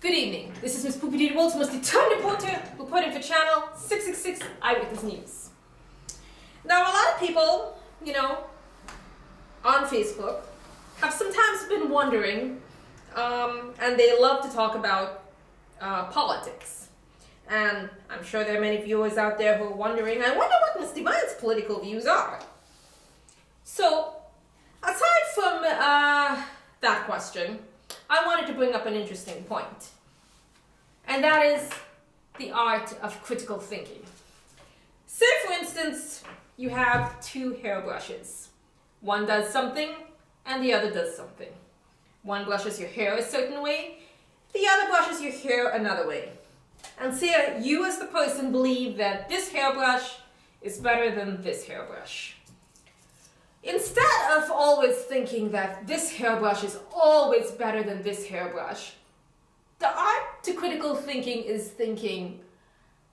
Good evening. This is Ms. Poopee, the world's most determined reporter, reporting for Channel 666 Eyewitness News. Now, a lot of people, on Facebook have sometimes been wondering, and they love to talk about politics. And I'm sure there are many viewers out there who are wondering, I wonder what Ms. Divine's political views are. So, aside from that question, I wanted to bring up an interesting point. And that is the art of critical thinking. Say, for instance, you have two hairbrushes. One does something, and the other does something. One brushes your hair a certain way, the other brushes your hair another way. And say you as the person believe that this hairbrush is better than this hairbrush. Instead of always thinking that this hairbrush is always better than this hairbrush, the art to critical thinking is thinking,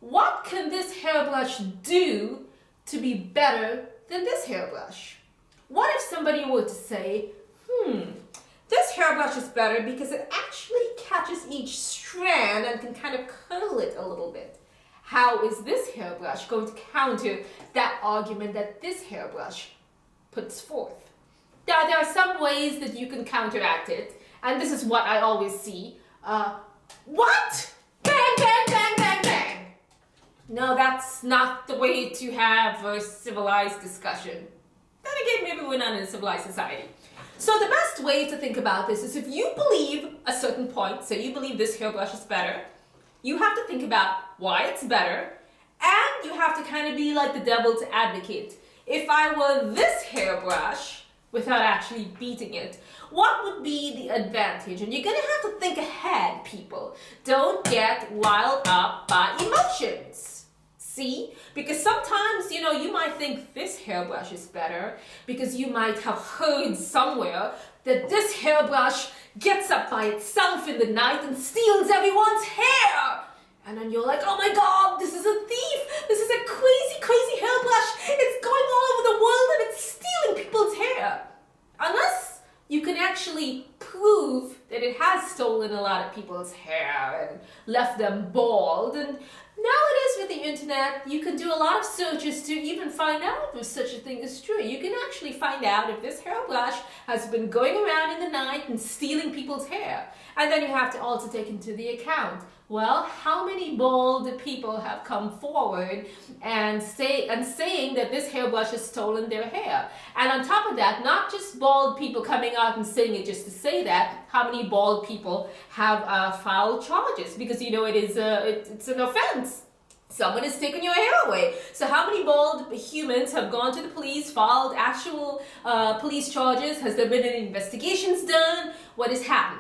what can this hairbrush do to be better than this hairbrush? What if somebody were to say, this hairbrush is better because it actually catches each strand and can kind of curl it a little bit. How is this hairbrush going to counter that argument that this hairbrush puts forth? Now, there are some ways that you can counteract it, and this is what I always see. What? Bang, bang, bang, bang, bang. No, that's not the way to have a civilized discussion. Then again, maybe we're not in a civilized society. So the best way to think about this is if you believe a certain point, so you believe this hairbrush is better, you have to think about why it's better, and you have to kind of be like the devil's advocate. If I were this hairbrush, without actually beating it, what would be the advantage? And you're gonna have to think ahead, people. Don't get riled up by emotions. See? Because sometimes, you might think this hairbrush is better because you might have heard somewhere that this hairbrush gets up by itself in the night and steals everyone's hair. And then you're like, oh my God, this is a thief. This is a crazy, crazy hairbrush. It's going all over the world and it's stealing people's hair. Unless you can actually prove that it has stolen a lot of people's hair and left them bald. And nowadays with the internet, you can do a lot of searches to even find out if such a thing is true. You can actually find out if this hairbrush has been going around in the night and stealing people's hair. And then you have to also take into the account, well, how many bald people have come forward and saying that this hairbrush has stolen their hair? And on top of that, not just bald people coming out and saying it just to say that, how many bald people have filed charges? Because it's an offense. Someone has taken your hair away. So how many bald humans have gone to the police, filed actual police charges? Has there been any investigations done? What has happened?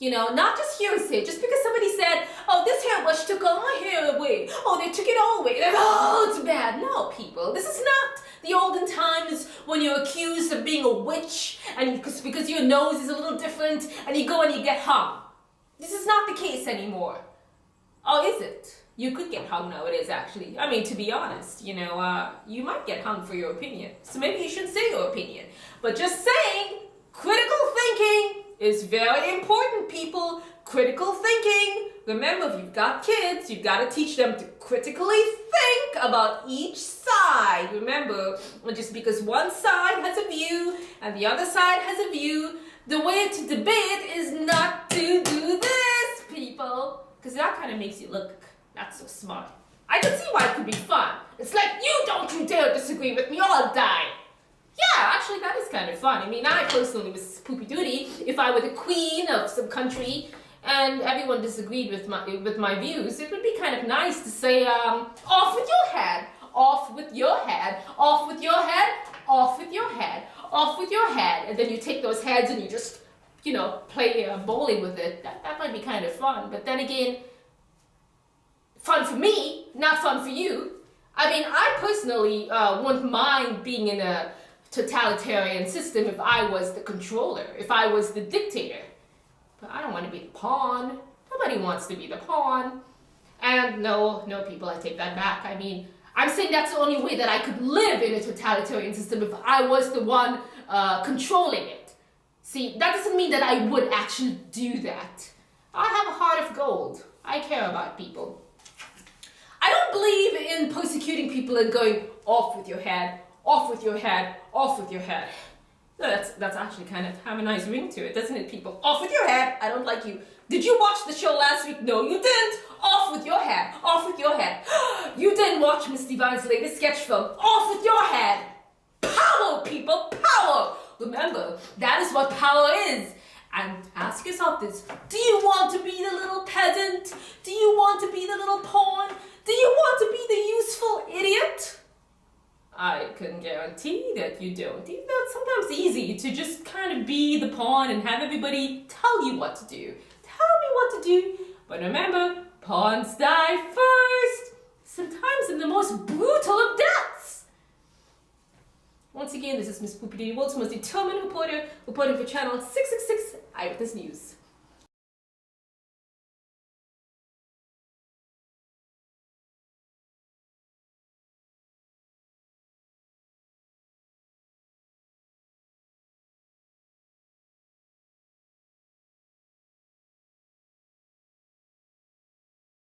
Not just hearsay. Just because somebody said, oh, this hairbrush took all my hair away. Oh, they took it all away. And, oh, it's bad. No, people. This is not the olden times when you're accused of being a witch and because your nose is a little different and you go and you get hung. This is not the case anymore. Oh, is it? You could get hung nowadays, actually. I mean, to be honest, you might get hung for your opinion. So maybe you shouldn't say your opinion. But just saying, critical thinking is very important, people. Critical thinking. Remember, if you've got kids, you've got to teach them to critically think about each side. Remember, just because one side has a view and the other side has a view, the way to debate is not to do this, people. Because that kind of makes you look not so smart. I can see why it could be fun. It's like, you dare disagree with me or I'll die. Yeah, actually that is kind of fun. I mean, I personally was poopy doodee. If I were the queen of some country and everyone disagreed with my views, it would be kind of nice to say, off with your head, off with your head, off with your head, off with your head, off with your head. And then you take those heads and you just, play bowling with it. That might be kind of fun. But then again, fun for me, not fun for you. I mean, I personally wouldn't mind being in a totalitarian system if I was the controller, if I was the dictator. But I don't want to be the pawn. Nobody wants to be the pawn. And no, people, I take that back. I mean, I'm saying that's the only way that I could live in a totalitarian system if I was the one controlling it. See, that doesn't mean that I would actually do that. I have a heart of about people. I don't believe in persecuting people and going off with your head, off with your head, off with your head. That's actually kind of have a nice ring to it, doesn't it, people? Off with your head, I don't like you. Did you watch the show last week? No, you didn't. Off with your head, off with your head. You didn't watch Miss Divine's latest sketch film. Off with your head. Power, people, power. Remember, that is what power is. And ask yourself this, do you want to be the little peasant? Do you want to be the little pawn? Do you want to be the useful idiot? I can guarantee that you don't. Even though it's sometimes easy to just kind of be the pawn and have everybody tell you what to do. Tell me what to do. But remember, pawns die first. Sometimes in the most brutal of deaths. Once again, this is Miss Poopee, the world's most determined reporter, reporting for Channel 666 Eyewitness News.